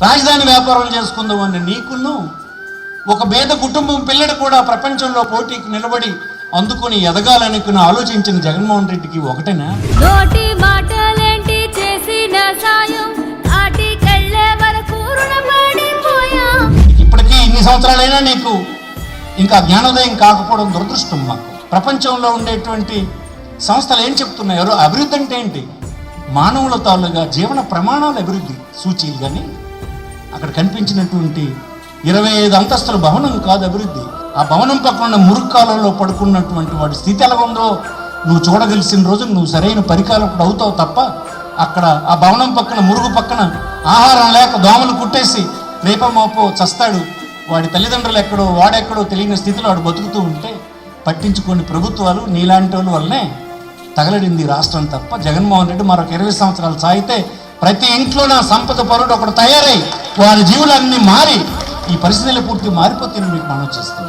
రాజధాని వ్యాపారం చేసుకుందాం అని నీకును ఒక పేద కుటుంబం పిల్లడు కూడా ప్రపంచంలో పోటీకి నిలబడి అందుకొని ఎదగాలనుకుని ఆలోచించిన జగన్మోహన్ రెడ్డికి ఒకటేనా? నోటి మాటలేంటి చేసిన సాయం ఆటికెళ్ళే వరకు రుణపడిపోయా. ఇప్పటికీ ఇన్ని సంవత్సరాలైనా నీకు ఇంకా జ్ఞానోదయం కాకపోవడం దురదృష్టం. మాకు ప్రపంచంలో ఉండేటువంటి సంస్థలు ఏం చెప్తున్నాయో అభివృద్ధి అంటే ఏంటి? మానవుల తాలూగా జీవన ప్రమాణాల అభివృద్ధి సూచీలు. కానీ అక్కడ కనిపించినటువంటి 25 అంతస్తుల భవనం కాదు అభివృద్ధి. ఆ భవనం పక్కన ఉన్న మురుక్కాలలో పడుకున్నటువంటి వాడి స్థితి ఎలా ఉందో నువ్వు చూడగలిసిన రోజు నువ్వు సరైన పరికారకుడు అవుతావు తప్ప అక్కడ ఆ భవనం పక్కన మురుగు పక్కన ఆహారం లేక దోమలు కుట్టేసి రేపమోపో చస్తాడు. వాడి తల్లిదండ్రులు ఎక్కడో వాడెక్కడో తెలియని స్థితిలో వాడు బతుకుతూ ఉంటే పట్టించుకొని ప్రభుత్వాలు నీలాంటి వాళ్ళ వల్లనే తగలడింది రాష్ట్రం తప్ప జగన్మోహన్ రెడ్డి మరొక 20 సంవత్సరాలు సాగితే ప్రతి ఇంట్లో నా సంపద పరుడు ఒకడు తయారై వారి జీవులన్నీ మారి ఈ పరిస్థితులు పూర్తి మారిపోతే మీకు మనం చేస్తాం.